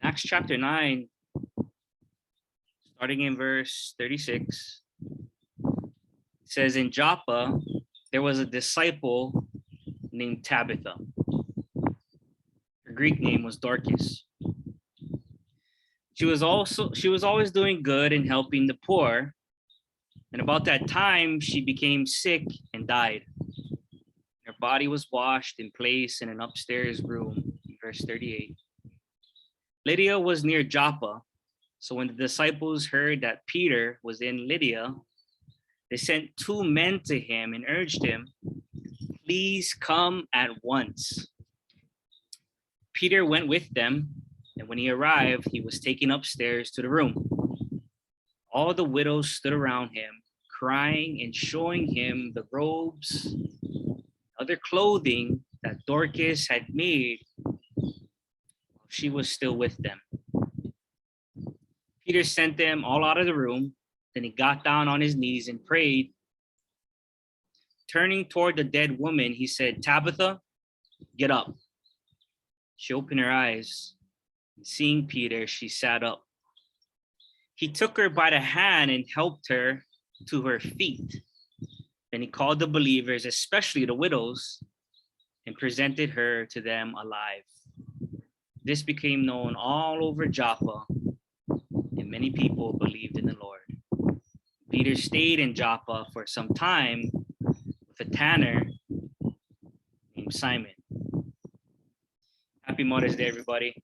Acts chapter 9, starting in verse 36, it says, in Joppa, there was a disciple named Tabitha. Her Greek name was Dorcas. She was always doing good and helping the poor. And about that time, she became sick and died. Her body was washed and placed in an upstairs room, verse 38. Lydia was near Joppa, so when the disciples heard that Peter was in Lydia, they sent two men to him and urged him, please come at once. Peter went with them, and when he arrived, he was taken upstairs to the room. All the widows stood around him, crying and showing him the robes, other clothing that Dorcas had made while she was still with them. Peter sent them all out of the room. Then he got down on his knees and prayed. Turning toward the dead woman, he said, Tabitha, get up. She opened her eyes, and seeing Peter, she sat up. He took her by the hand and helped her to her feet. Then he called the believers, especially the widows, and presented her to them alive. This became known all over Joppa, and many people believed in the Lord. Peter stayed in Joppa for some time with a tanner named Simon. Happy Mother's Day, everybody.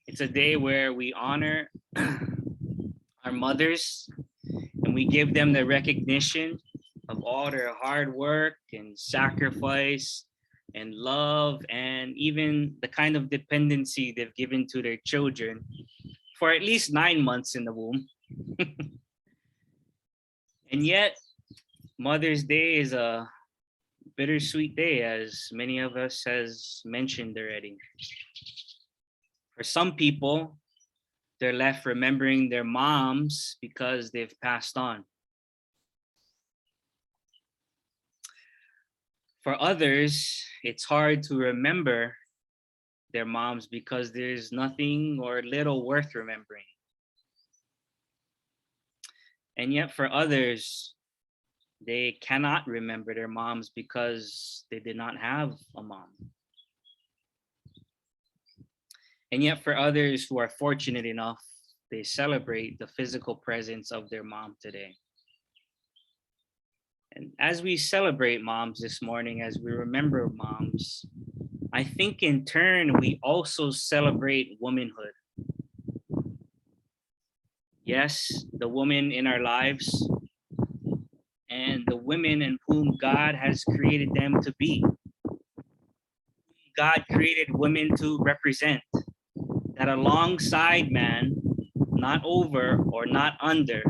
It's a day where we honor our mothers and we give them the recognition of all their hard work and sacrifice and love and even the kind of dependency they've given to their children for at least 9 months in the womb. And yet, Mother's Day is a bittersweet day, as many of us has mentioned already. For some people, they're left remembering their moms because they've passed on. For others, it's hard to remember their moms because there's nothing or little worth remembering. And yet for others, they cannot remember their moms because they did not have a mom. And yet for others who are fortunate enough, they celebrate the physical presence of their mom today. And as we celebrate moms this morning, as we remember moms, I think in turn, we also celebrate womanhood. Yes, the women in our lives and the women in whom God has created them to be. God created women to represent, that alongside man, not over or not under,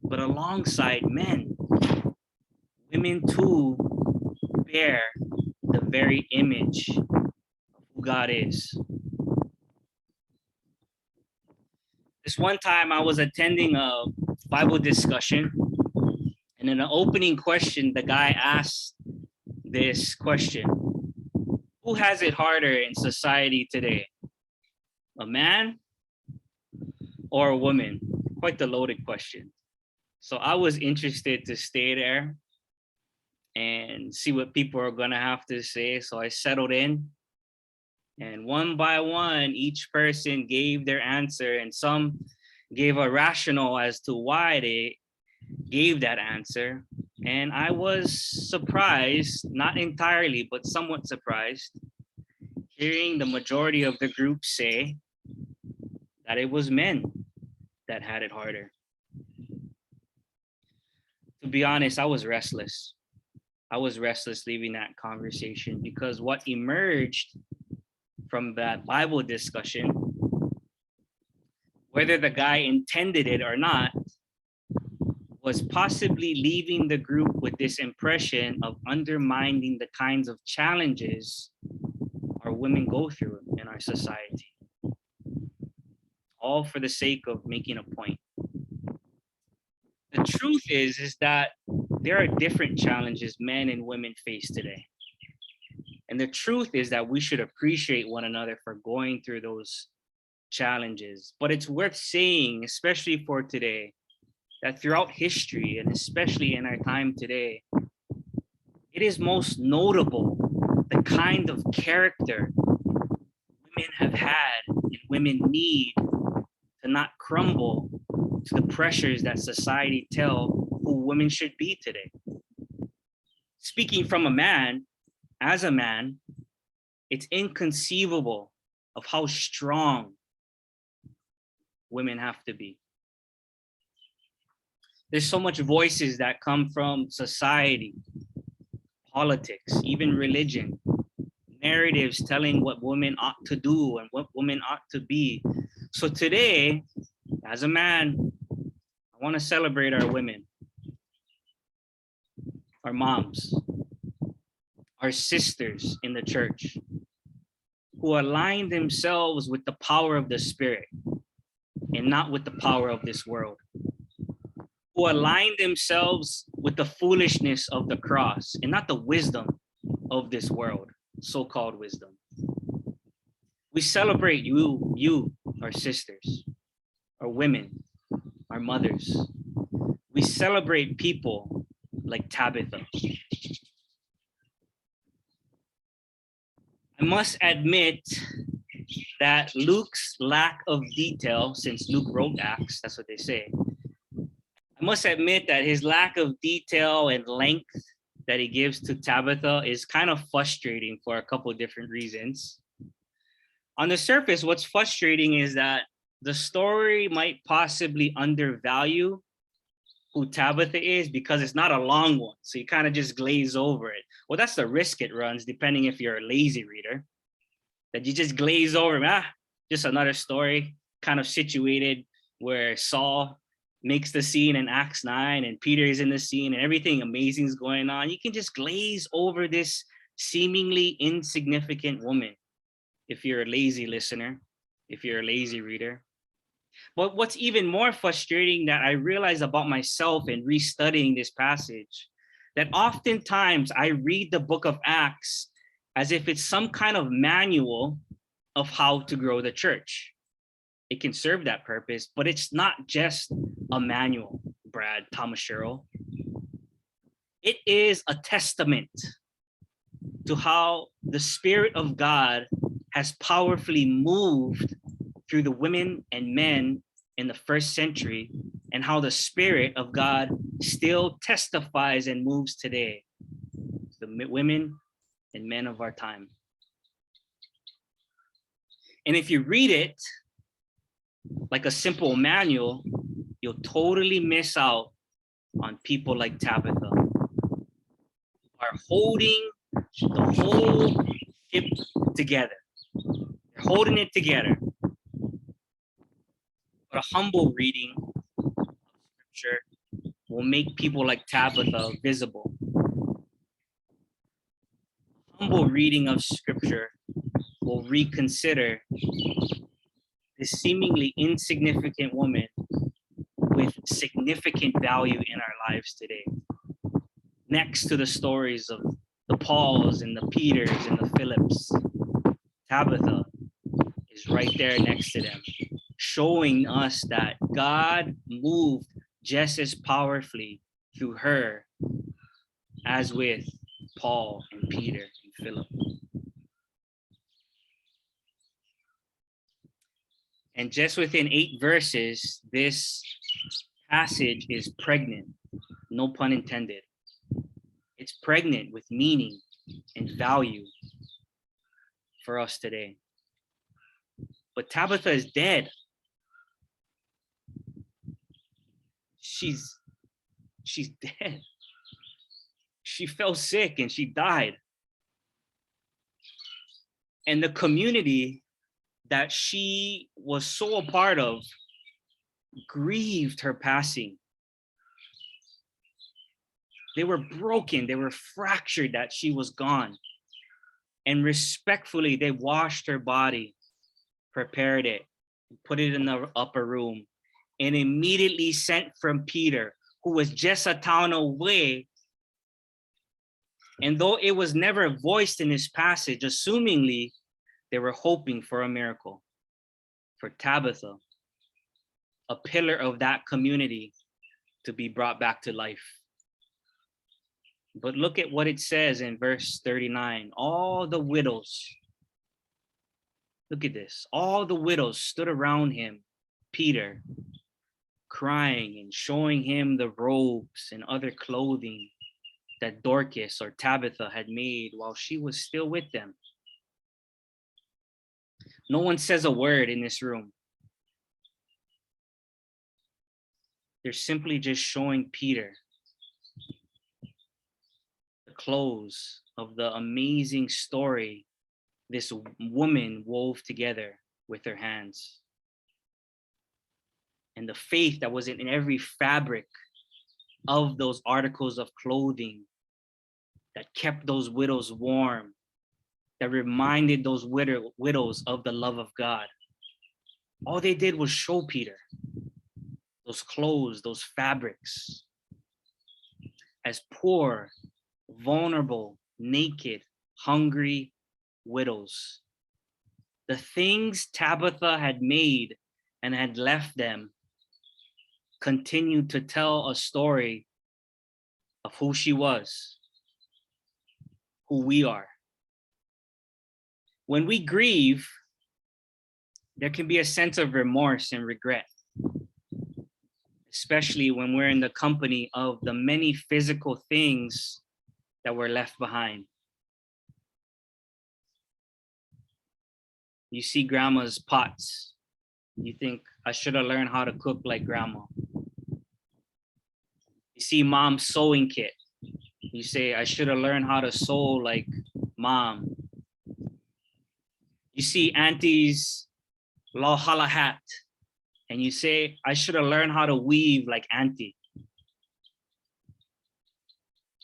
but alongside men, women too bear the very image of who God is. This one time I was attending a Bible discussion, and in the opening question, the guy asked this question: who has it harder in society today? A man or a woman? Quite the loaded question. So I was interested to stay there and see what people are gonna have to say. So I settled in, and one by one, each person gave their answer, and some gave a rationale as to why they gave that answer. And I was surprised, not entirely, but somewhat surprised, hearing the majority of the group say that it was men that had it harder. To be honest, I was restless. I was restless leaving that conversation because what emerged from that Bible discussion, whether the guy intended it or not, was possibly leaving the group with this impression of undermining the kinds of challenges our women go through in our society, all for the sake of making a point. The truth is that there are different challenges men and women face today. And the truth is that we should appreciate one another for going through those challenges. But it's worth saying, especially for today, that throughout history, and especially in our time today, it is most notable the kind of character women have had and women need to not crumble to the pressures that society tell who women should be today. Speaking from a man, as a man, it's inconceivable of how strong women have to be. There's so much voices that come from society, politics, even religion, narratives telling what women ought to do and what women ought to be. So today, as a man, I want to celebrate our women, our moms, our sisters in the church who align themselves with the power of the Spirit and not with the power of this world, who align themselves with the foolishness of the cross and not the wisdom of this world, so-called wisdom. We celebrate you, our sisters, our women, our mothers. We celebrate people like Tabitha. I must admit that Luke's lack of detail, since Luke wrote Acts, that's what they say. I must admit that his lack of detail and length that he gives to Tabitha is kind of frustrating for a couple of different reasons. On the surface, what's frustrating is that the story might possibly undervalue who Tabitha is because it's not a long one. So you kind of just glaze over it. Well, that's the risk it runs, depending if you're a lazy reader, that you just glaze over, just another story kind of situated where Saul makes the scene in Acts 9 and Peter is in the scene and everything amazing is going on. You can just glaze over this seemingly insignificant woman if you're a lazy listener, if you're a lazy reader. But what's even more frustrating that I realize about myself in restudying this passage, that oftentimes I read the book of Acts as if it's some kind of manual of how to grow the church. It can serve that purpose, but it's not just a manual, Brad Tamashiro. It is a testament to how the Spirit of God has powerfully moved through the women and men in the first century, and how the Spirit of God still testifies and moves today, the women and men of our time. And if you read it like a simple manual, you'll totally miss out on people like Tabitha, who are holding the whole ship together. They're holding it together. But a humble reading of scripture will make people like Tabitha visible. A humble reading of scripture will reconsider this seemingly insignificant woman with significant value in our lives today. Next to the stories of the Pauls and the Peters and the Philips, Tabitha is right there next to them, showing us that God moved just as powerfully through her as with Paul and Peter and Philip. And just within 8 verses, this passage is pregnant, no pun intended. It's pregnant with meaning and value for us today. But Tabitha is dead. She's dead. She fell sick and she died. And the community that she was so a part of grieved her passing. They were broken, they were fractured that she was gone. And respectfully, they washed her body, prepared it, put it in the upper room, and immediately sent from Peter, who was just a town away. And though it was never voiced in this passage, assumingly, they were hoping for a miracle. for Tabitha, a pillar of that community, to be brought back to life. But look at what it says in verse 39. All the widows, look at this. All the widows stood around him, Peter, crying and showing him the robes and other clothing that Dorcas or Tabitha had made while she was still with them. No one says a word in this room. They're simply just showing Peter the close of the amazing story this woman wove together with her hands. And the faith that was in every fabric of those articles of clothing that kept those widows warm, that reminded those widows of the love of God. All they did was show Peter those clothes, those fabrics, as poor, vulnerable, naked, hungry widows. The things Tabitha had made and had left them continued to tell a story of who she was, who we are. When we grieve, there can be a sense of remorse and regret, especially when we're in the company of the many physical things that were left behind. You see grandma's pots. You think, I should have learned how to cook like grandma. You see mom's sewing kit. You say, I should have learned how to sew like mom. You see auntie's Lohala hat, and you say, I should have learned how to weave like auntie.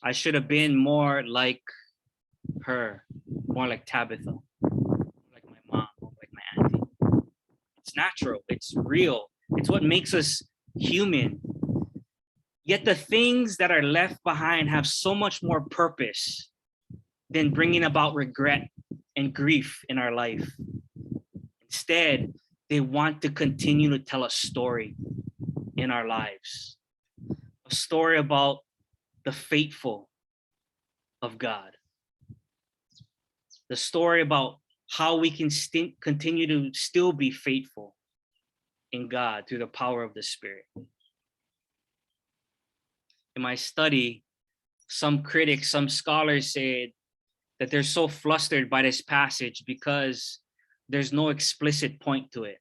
I should have been more like her, more like Tabitha, like my mom, like my auntie. It's natural, it's real, it's what makes us human. Yet the things that are left behind have so much more purpose than bringing about regret and grief in our life. Instead, they want to continue to tell a story in our lives, a story about the faithful of God, the story about how we can continue to still be faithful in God through the power of the Spirit. In my study, some critics, some scholars said that they're so flustered by this passage because there's no explicit point to it.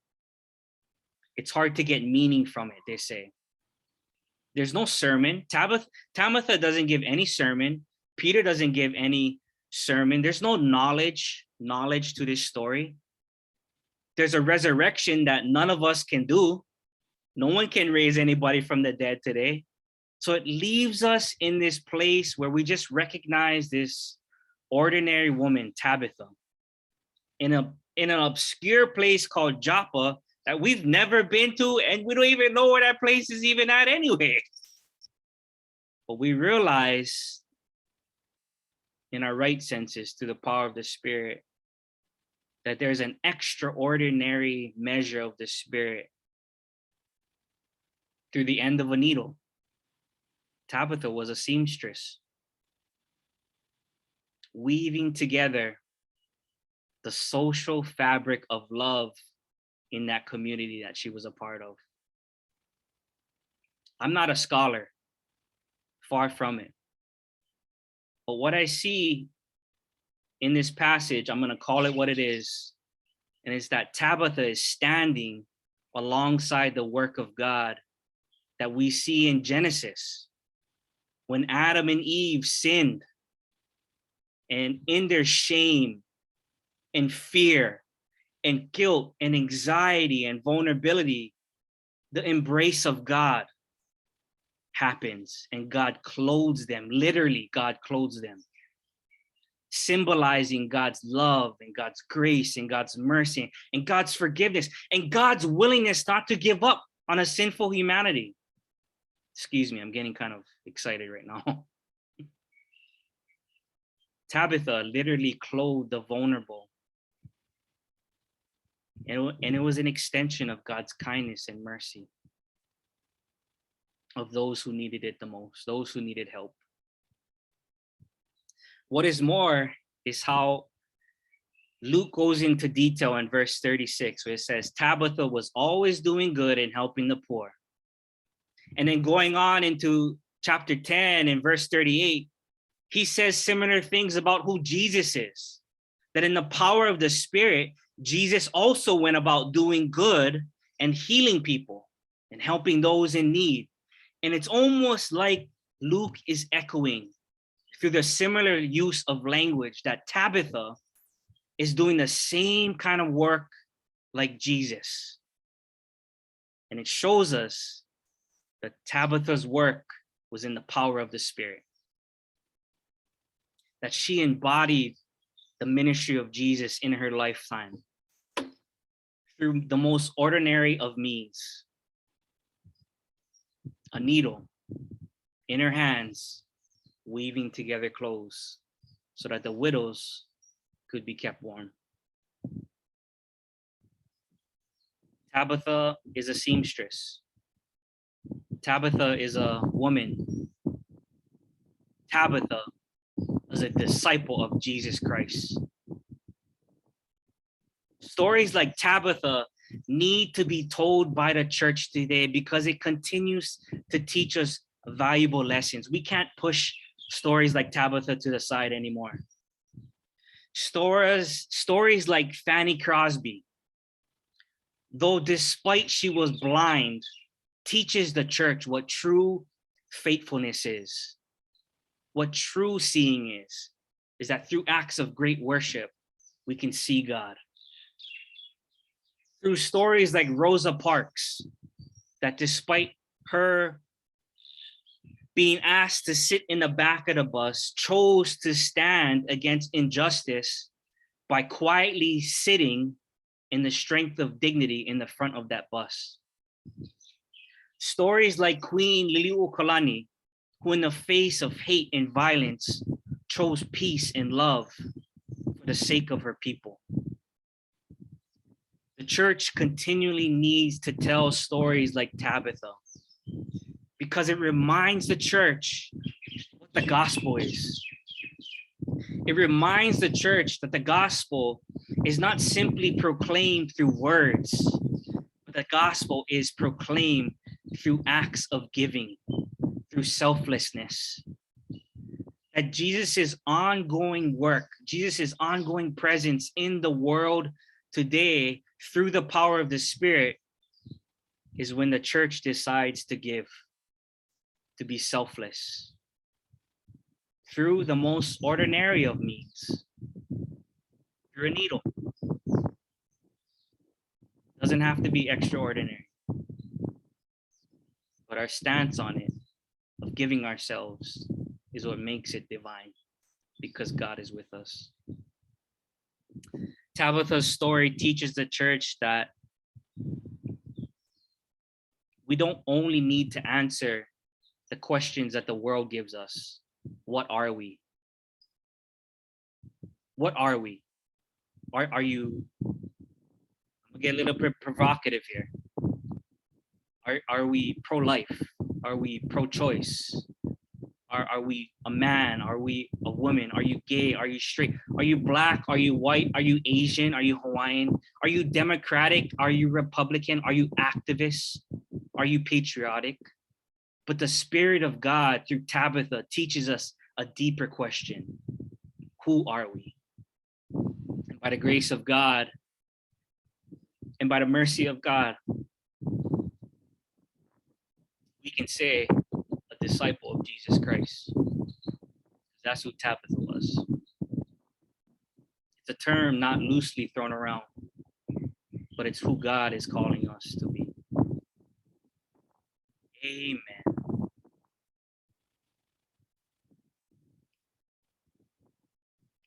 It's hard to get meaning from it, they say. There's no sermon. Tabitha doesn't give any sermon. Peter doesn't give any sermon. There's no knowledge to this story. There's a resurrection that none of us can do. No one can raise anybody from the dead today. So it leaves us in this place where we just recognize this ordinary woman, Tabitha, in an obscure place called Joppa that we've never been to, and we don't even know where that place is even at anyway. But we realize in our right senses, through the power of the Spirit, that there's an extraordinary measure of the Spirit through the end of a needle. Tabitha was a seamstress, weaving together the social fabric of love in that community that she was a part of. I'm not a scholar, far from it. But what I see in this passage, I'm going to call it what it is, and it's that Tabitha is standing alongside the work of God that we see in Genesis. When Adam and Eve sinned, and in their shame and fear and guilt and anxiety and vulnerability, the embrace of God happens, and God clothes them. Literally, God clothes them, symbolizing God's love and God's grace and God's mercy and God's forgiveness and God's willingness not to give up on a sinful humanity. Excuse me, I'm getting kind of excited right now. Tabitha literally clothed the vulnerable And it was an extension of God's kindness and mercy of those who needed it the most, those who needed help. What is more is how Luke goes into detail in verse 36, where it says, Tabitha was always doing good and helping the poor. And then going on into chapter 10 and verse 38, he says similar things about who Jesus is. That in the power of the Spirit, Jesus also went about doing good and healing people and helping those in need. And it's almost like Luke is echoing through the similar use of language that Tabitha is doing the same kind of work like Jesus. And it shows us that Tabitha's work was in the power of the Spirit, that she embodied the ministry of Jesus in her lifetime through the most ordinary of means. A needle in her hands, weaving together clothes so that the widows could be kept warm. Tabitha is a seamstress. Tabitha is a woman. Tabitha is a disciple of Jesus Christ. Stories like Tabitha need to be told by the church today because it continues to teach us valuable lessons. We can't push stories like Tabitha to the side anymore. Stories like Fanny Crosby, though despite she was blind, teaches the church what true faithfulness is. What true seeing is that through acts of great worship, we can see God. Through stories like Rosa Parks, that despite her being asked to sit in the back of the bus, chose to stand against injustice by quietly sitting in the strength of dignity in the front of that bus. Stories like Queen Liliuokalani, who in the face of hate and violence chose peace and love for the sake of her people. The church continually needs to tell stories like Tabitha because it reminds the church what the gospel is. It reminds the church that the gospel is not simply proclaimed through words, but the gospel is proclaimed through acts of giving, through selflessness. That Jesus' ongoing work, Jesus' ongoing presence in the world today through the power of the Spirit is when the church decides to give, to be selfless, through the most ordinary of means, through a needle. Doesn't have to be extraordinary, but our stance on it, of giving ourselves, is what makes it divine, because God is with us. Tabitha's story teaches the church that we don't only need to answer the questions that the world gives us. What are we? What are we? Are you, I'll get a little bit provocative here. Are we pro-life? Are we pro-choice? Are we a man? Are we a woman? Are you gay? Are you straight? Are you black? Are you white? Are you Asian? Are you Hawaiian? Are you Democratic? Are you Republican? Are you activist? Are you patriotic? But the Spirit of God through Tabitha teaches us a deeper question. Who are we? And by the grace of God and by the mercy of God, we can say a disciple of Jesus Christ. That's who Tabitha was. It's a term not loosely thrown around, but it's who God is calling us to be.